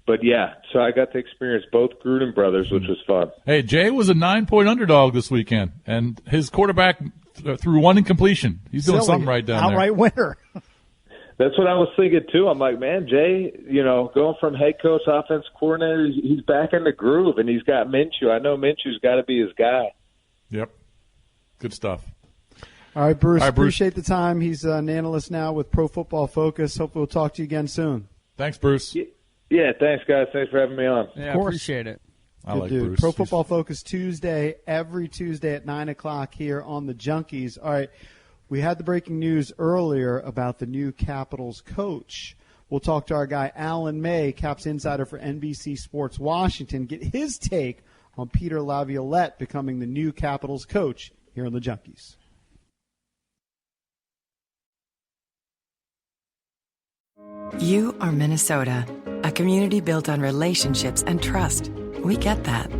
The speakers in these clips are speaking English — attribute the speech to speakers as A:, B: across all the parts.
A: But, yeah, so I got to experience both Gruden brothers, which was fun.
B: Hey, Jay was a 9-point underdog this weekend, and his quarterback threw one incompletion. He's doing something right down there.
C: Outright winner.
A: That's what I was thinking, too. I'm like, man, Jay, going from head coach, offense coordinator, he's back in the groove, and he's got Minshew. I know Minshew's got to be his guy.
B: Yep. Good stuff.
C: All right, Bruce, appreciate the time. He's an analyst now with Pro Football Focus. Hopefully we'll talk to you again soon.
B: Thanks, Bruce.
A: Yeah, thanks, guys. Thanks for having me on.
D: Yeah, I appreciate it.
B: I
C: Good
B: like
C: dude.
B: Bruce.
C: Pro Football Focus Tuesday, every Tuesday at 9 o'clock here on the Junkies. All right, we had the breaking news earlier about the new Capitals coach. We'll talk to our guy Alan May, Caps insider for NBC Sports Washington, get his take on Peter Laviolette becoming the new Capitals coach here on the Junkies.
E: You are Minnesota, a community built on relationships and trust. We get that.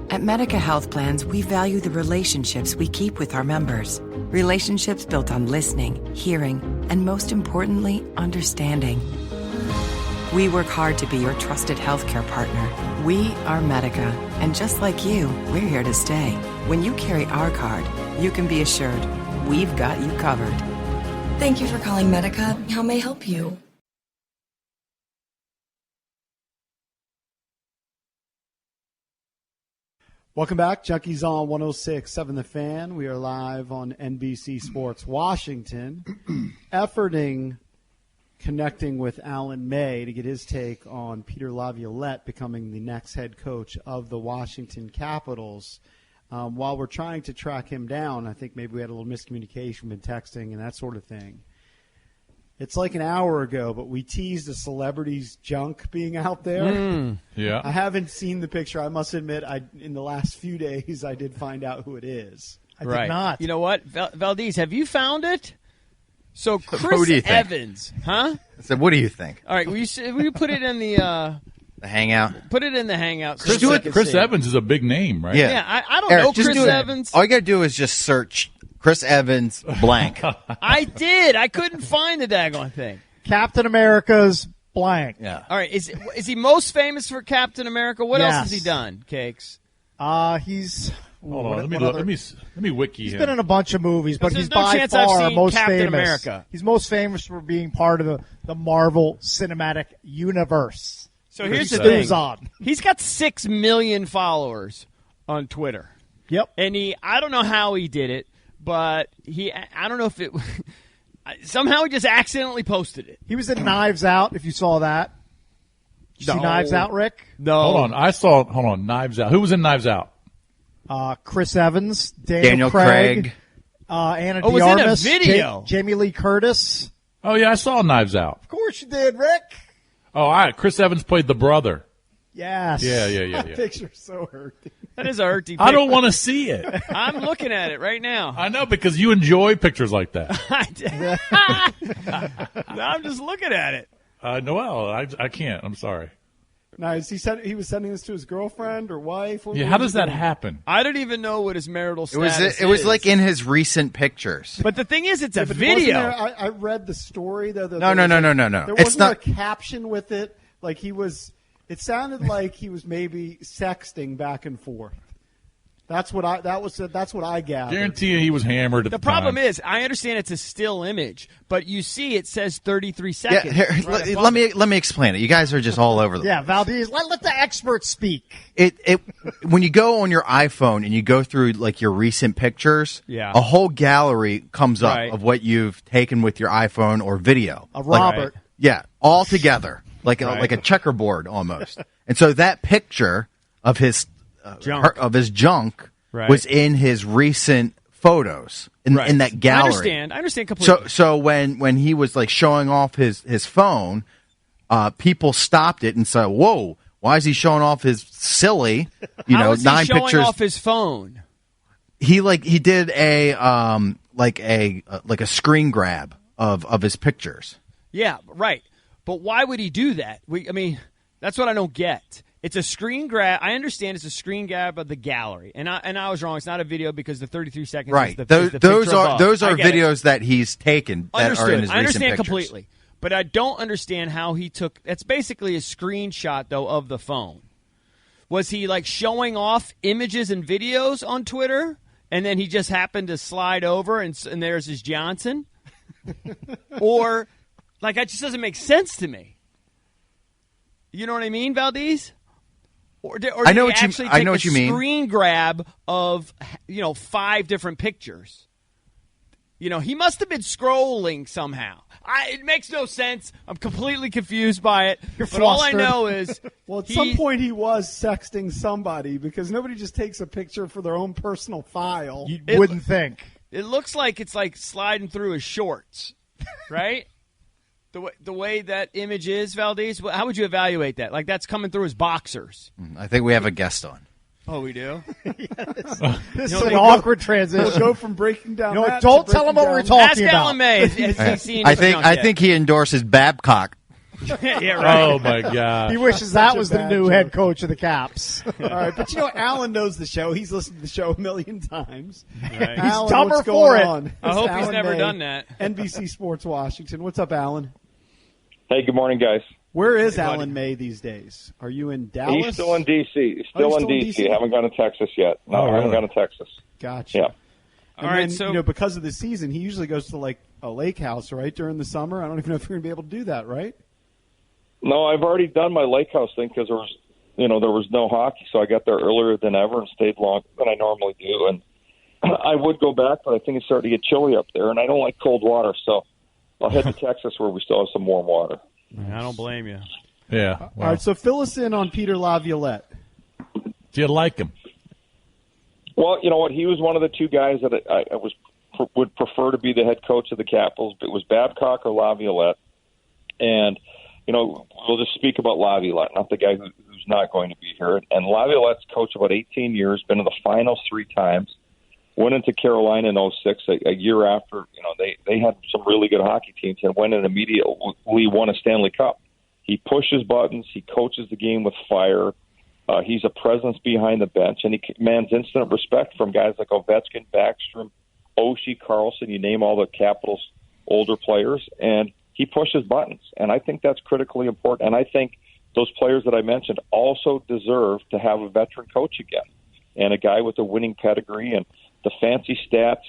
E: At Medica Health Plans, we value the relationships we keep with our members. Relationships built on listening, hearing, and most importantly, understanding. We work hard to be your trusted healthcare partner. We are Medica, and just like you, we're here to stay. When you carry our card, you can be assured we've got you covered.
F: Thank you for calling Medica. How may I help you?
C: Welcome back. Junkies on 106.7 The Fan. We are live on NBC Sports Washington, connecting with Alan May to get his take on Peter Laviolette becoming the next head coach of the Washington Capitals. While we're trying to track him down, I think maybe we had a little miscommunication with texting and that sort of thing. It's like an hour ago, but we teased a celebrity's junk being out there.
B: Yeah.
C: I haven't seen the picture. I must admit, in the last few days, I did find out who it is. I did not.
D: You know what? Valdez, have you found it? So Chris Evans, huh?
G: So what do you think?
D: All right, will you put it in the
G: Hangout?
D: Put it in the Hangout.
B: Chris Evans is a big name, right?
D: Yeah, I don't know Chris Evans.
G: All you got to do is just search Chris Evans blank.
D: I did. I couldn't find the daggone thing.
C: Captain America's blank.
G: Yeah.
D: All right. Is he most famous for Captain America? What else has he done, Cakes?
C: He's.
B: Hold on. Let me wiki him.
C: He's been in a bunch of movies, but he's
D: no
C: by
D: chance I've
C: far
D: seen
C: most
D: Captain
C: famous.
D: America.
C: He's most famous for being part of the Marvel Cinematic Universe.
D: So here's the thing.
C: On.
D: He's got 6 million followers on Twitter.
C: Yep.
D: And I don't know how he did it, but I don't know if it somehow he just accidentally posted it.
C: He was in Knives Out, if you saw that. Did you see Knives Out, Rick?
D: No.
B: Hold on, Knives Out. Who was in Knives Out?
C: Chris Evans, Daniel Craig, Anna
D: was
C: Diarmas,
D: in a video.
C: Jamie Lee Curtis.
B: Oh, yeah, I saw Knives Out.
C: Of course you did, Rick.
B: Oh, all right. Chris Evans played the brother.
C: Yes.
B: Yeah.
C: That picture's so hurty.
D: That is a hurty picture.
B: I don't want to see it.
D: I'm looking at it right now.
B: I know, because you enjoy pictures like that.
D: No, I'm just looking at it.
B: Noel, I can't. I'm sorry.
C: Now, he was sending this to his girlfriend or wife?
B: Yeah, how does that happen?
D: I don't even know what his marital status is.
G: It was like in his recent pictures.
D: But the thing is, it's a
C: but
D: video.
C: I read the story. Though.
G: No.
C: There
G: It's
C: wasn't
G: not
C: a caption with it. Like he was. It sounded like he was maybe sexting back and forth. That's what I gathered.
B: Guarantee you he was hammered at the
D: The problem
B: time.
D: is, I understand it's a still image, but you see it says 33 seconds.
G: Yeah, here, let me explain it. You guys are just all over the
C: Yeah, Valdez, let the experts speak.
G: It when you go on your iPhone and you go through like your recent pictures,
D: Yeah.
G: a whole gallery comes up
D: Right.
G: of what you've taken with your iPhone or video.
C: Of Robert.
G: Yeah, all together, like a checkerboard almost. And so that picture of his junk
D: Right.
G: was in his recent photos in that gallery.
D: I understand completely.
G: So when he was like showing off his phone, people stopped it and said, "Whoa, why is he showing off his silly,
D: How is he
G: 9
D: showing
G: pictures?"
D: off his phone?
G: He did a screen grab of his pictures.
D: Yeah, right. But why would he do that? That's what I don't get. It's a screen grab. I understand it's a screen grab of the gallery, and I was wrong. It's not a video because the 33 seconds.
G: Right.
D: Is the
G: those
D: picture
G: are
D: above.
G: those
D: I
G: are
D: get it.
G: videos that he's taken that
D: Understood.
G: are in his
D: I understand
G: recent pictures.
D: completely. But I don't understand how he took – that's basically a screenshot, though, of the phone. Was he, like, showing off images and videos on Twitter, and then he just happened to slide over and there's his Johnson? Or, like, that just doesn't make sense to me. You know what I mean, Valdez? Or
G: I know
D: did he
G: what
D: actually
G: you, I
D: take
G: know
D: a
G: what you mean.
D: screen grab of, 5 different pictures? He must have been scrolling somehow. It makes no sense. I'm completely confused by it. But all I know is
C: well, at some point he was sexting somebody because nobody just takes a picture for their own personal file.
H: You wouldn't think.
D: It looks like it's like sliding through his shorts, right? The way that image is, Valdez, how would you evaluate that? Like that's coming through his boxers.
G: I think we have a guest on.
D: Oh, we do?
H: This is an awkward transition.
C: We'll go from breaking down that
H: don't
C: to
H: tell him what we're
C: breaking
H: talking
D: Ask
H: about.
D: Alan May. Has he seen
G: I
D: anything
G: think
D: else
G: I
D: yet?
G: think he endorses Babcock.
D: Yeah, right.
B: Oh my God!
H: He wishes that was the
C: bad
H: new
C: joke.
H: head coach of the Caps.
C: All right, but Alan knows the show. He's listened to the show a million times.
D: Right.
C: Alan,
H: dumber
C: what's
H: for
C: going
H: it.
C: on?
D: I
C: It's
D: hope he's
C: Alan
D: never
C: May,
D: done that.
C: NBC Sports Washington. What's up, Alan?
I: Hey, good morning, guys.
C: Where is
D: Hey, buddy.
C: Alan May these days? Are you in Dallas?
I: He's still in D.C. He's
C: Oh,
I: still
C: he's
I: in D.C. Haven't gone to Texas yet. No, I haven't
B: really?
I: gone to Texas.
C: Gotcha.
I: Yeah.
C: And
D: All right,
C: then,
D: so-
C: because of the season, he usually goes to like a lake house, right, during the summer. I don't even know if you're going to be able to do that, right?
I: No, I've already done my lake house thing because there was no hockey, so I got there earlier than ever and stayed longer than I normally do. And I would go back, but I think it's starting to get chilly up there, and I don't like cold water, so I'll head to Texas where we still have some warm water.
D: I don't blame you.
B: Yeah.
C: All
B: Well,
C: right, so fill us in on Peter Laviolette.
B: do you like him?
I: Well, you know what? He was one of the two guys that I would prefer to be the head coach of the Capitals. It was Babcock or Laviolette. And, we'll just speak about Laviolette, not the guy who's not going to be here. And Laviolette's coached about 18 years, been in the finals 3 times, went into Carolina in 2006, a year after, they had some really good hockey teams, and went and immediately won a Stanley Cup. He pushes buttons. He coaches the game with fire. He's a presence behind the bench, and he commands instant respect from guys like Ovechkin, Backstrom, Oshie, Carlson, you name all the Capitals' older players, and he pushes buttons. And I think that's critically important. And I think those players that I mentioned also deserve to have a veteran coach again, and a guy with a winning pedigree. And the fancy stats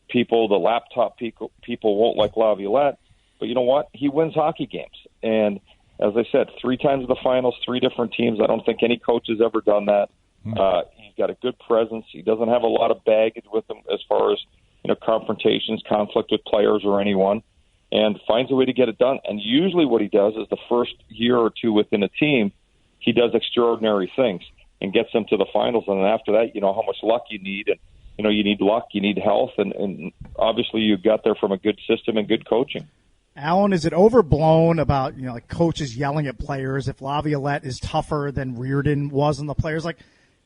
I: people, the laptop people won't like Laviolette, but you know what? He wins hockey games. And as I said, 3 times in the finals, 3 different teams. I don't think any coach has ever done that. He's got a good presence. He doesn't have a lot of baggage with him as far as confrontations, conflict with players or anyone, and finds a way to get it done. And usually what he does is the first year or 2 within a team, he does extraordinary things and gets them to the finals. And then after that, how much luck you need. And, you need luck, you need health. And obviously you got there from a good system and good coaching.
H: Alan, is it overblown about like coaches yelling at players if Laviolette is tougher than Reardon was on the players? Like,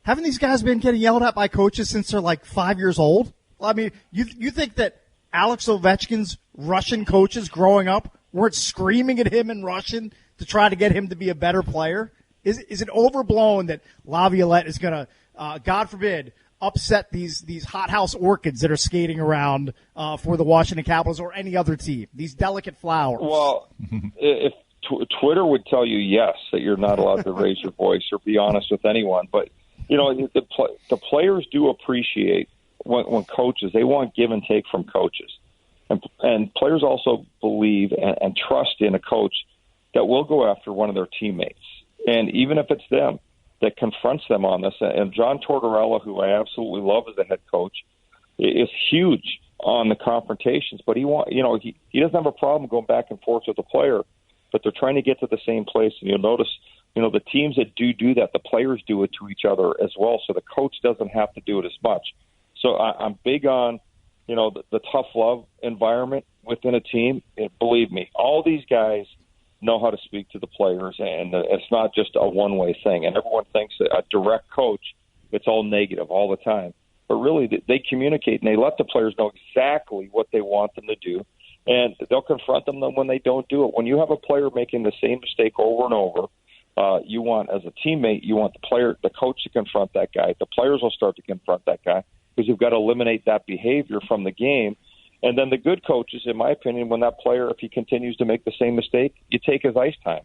H: haven't these guys been getting yelled at by coaches since they're like 5 years old? I mean, you think that Alex Ovechkin's Russian coaches growing up weren't screaming at him in Russian to try to get him to be a better player? Is it overblown that Laviolette is going to, God forbid, upset these hothouse orchids that are skating around for the Washington Capitals or any other team, these delicate flowers?
I: Well, if Twitter would tell you yes, that you're not allowed to raise your voice or be honest with anyone. But, the players do appreciate when coaches, they want give and take from coaches. And players also believe and trust in a coach that will go after one of their teammates. And even if it's them that confronts them on this, and John Tortorella, who I absolutely love as a head coach, is huge on the confrontations, but he doesn't have a problem going back and forth with the player, but they're trying to get to the same place. And you'll notice, the teams that do that, the players do it to each other as well, so the coach doesn't have to do it as much. So I'm big on, the tough love environment within a team. And believe me, all these guys know how to speak to the players, and it's not just a one-way thing. And everyone thinks that a direct coach, it's all negative all the time. But really, they communicate, and they let the players know exactly what they want them to do, and they'll confront them when they don't do it. When you have a player making the same mistake over and over, you want, as a teammate, you want the coach to confront that guy. The players will start to confront that guy because you've got to eliminate that behavior from the game. And then the good coaches, in my opinion, when that player, if he continues to make the same mistake, you take his ice time.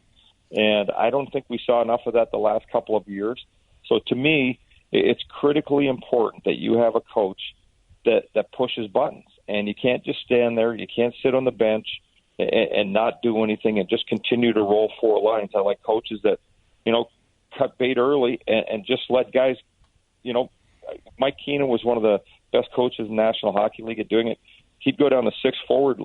I: And I don't think we saw enough of that the last couple of years. So to me, it's critically important that you have a coach that pushes buttons. And you can't just stand there. You can't sit on the bench and not do anything and just continue to roll four lines. I like coaches that, cut bait early and just let guys, Mike Keenan was one of the best coaches in the National Hockey League at doing it. He'd go down to six forwards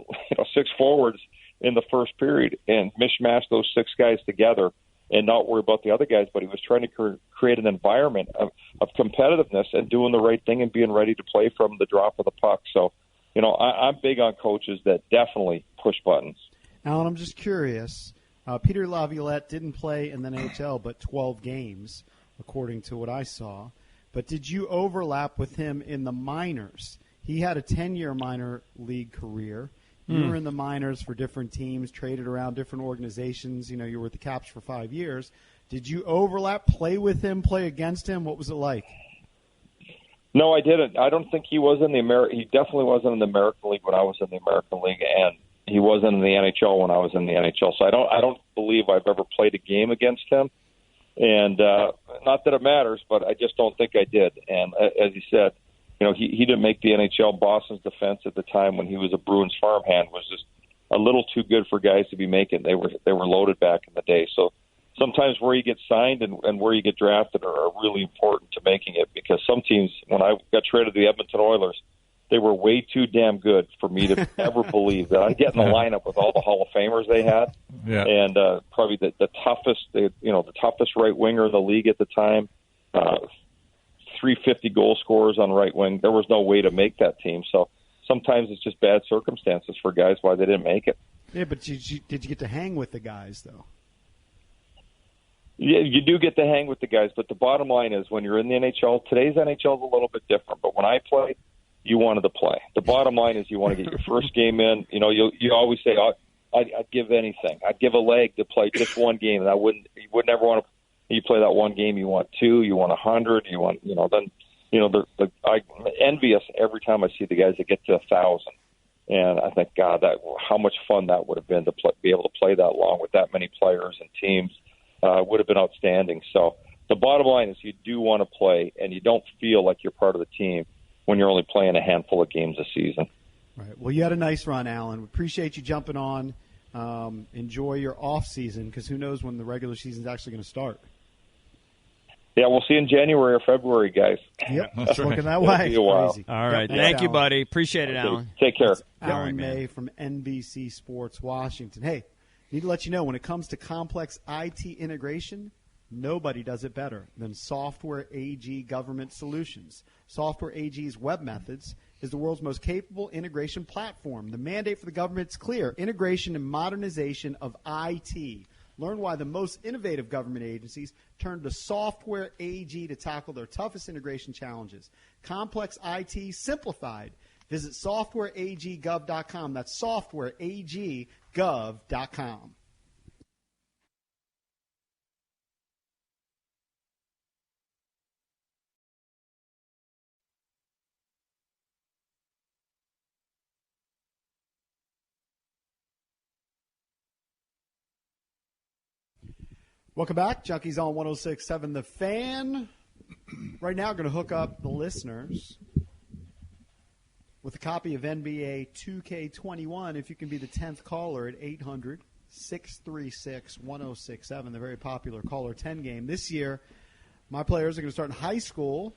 I: in the first period and mishmash those six guys together and not worry about the other guys. But he was trying to create an environment of competitiveness and doing the right thing and being ready to play from the drop of the puck. So, I'm big on coaches that definitely push buttons.
C: Alan, I'm just curious. Peter Laviolette didn't play in the NHL but 12 games, according to what I saw. But did you overlap with him in the minors? He had a 10-year minor league career. You were in the minors for different teams, traded around different organizations. You were with the Caps for 5 years. Did you overlap, play with him, play against him? What was it like?
I: No, I didn't. I don't think he was in the he definitely wasn't in the American League when I was in the American League, and he wasn't in the NHL when I was in the NHL. So I don't believe I've ever played a game against him. And not that it matters, but I just don't think I did. And as you said, he didn't make the NHL. Boston's defense at the time when he was a Bruins farmhand was just a little too good for guys to be making. They were loaded back in the day. So sometimes where you get signed and where you get drafted are really important to making it, because some teams, when I got traded to the Edmonton Oilers, they were way too damn good for me to ever believe that I'd get in the lineup with all the Hall of Famers they had, and probably the toughest, the toughest right winger in the league at the time, 350 goal scorers on right wing. There was no way to make that team. So sometimes it's just bad circumstances for guys why they didn't make it.
C: Yeah, but did you get to hang with the guys though?
I: Yeah, you do get to hang with the guys, but the bottom line is when you're in the NHL, today's NHL is a little bit different. But when I played, you wanted to play. The bottom line is you want to get your first game in. You always say, I'd give anything. I'd give a leg to play just one game, and you would never want to. You play that one game, you want 2, you want 100, you want, I'm envious every time I see the guys that get to 1,000. And I think, God, how much fun that would have been to be able to play that long with that many players and teams. Would have been outstanding. So the bottom line is you do want to play, and you don't feel like you're part of the team when you're only playing a handful of games a season.
C: Right. Well, you had a nice run, Alan. We appreciate you jumping on. Enjoy your off season, because who knows when the regular season is actually going to start.
I: Yeah, we'll see you in January or February, guys.
C: Yep, that's looking that way.
I: Be a while.
C: Crazy.
D: All right.
C: Yep.
D: Thank you, buddy. Appreciate it, Alan.
I: Take care.
C: Alan May from NBC Sports Washington. Hey, need to let you know, when it comes to complex IT integration, nobody does it better than Software AG Government Solutions. Software AG's Web Methods is the world's most capable integration platform. The mandate for the government is clear: integration and modernization of IT. Learn why the most innovative government agencies turn to Software AG to tackle their toughest integration challenges. Complex IT simplified. Visit softwareaggov.com. That's softwareaggov.com. Welcome back. Junkies on 106.7 The Fan. Right now, going to hook up the listeners with a copy of NBA 2K21. If you can be the 10th caller at 800-636-1067, the very popular Caller 10 game. This year, my players are going to start in high school.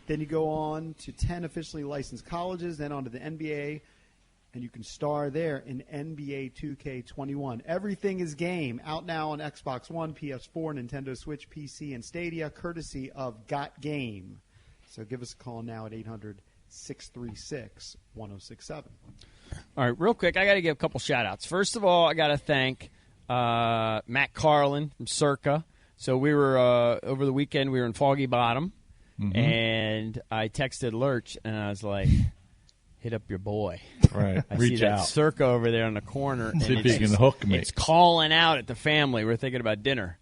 C: Then you go on to 10 officially licensed colleges, then on to the NBA. And you can star there in NBA 2K21. Everything is game. Out now on Xbox One, PS4, Nintendo Switch, PC, and Stadia, courtesy of Got Game. So give us a call now at 800-636-1067.
D: All right, real quick, I got to give a couple shout-outs. First of all, I got to thank Matt Carlin from Circa. So we were, over the weekend, we were in Foggy Bottom, and I texted Lurch, and I was like, hit up your boy.
B: Right.
D: I
B: Reach
D: see
B: out.
D: that Circa over there in the corner.
B: See if he can hook me.
D: It's calling out at the family. We're thinking about dinner.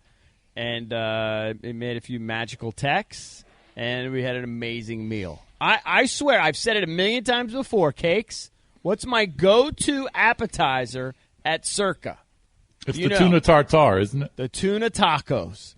D: And it made a few magical texts, and we had an amazing meal. I swear, I've said it a million times before, Cakes, What's my go-to appetizer at Circa?
B: It's the tuna tartare, isn't it?
D: The tuna tacos.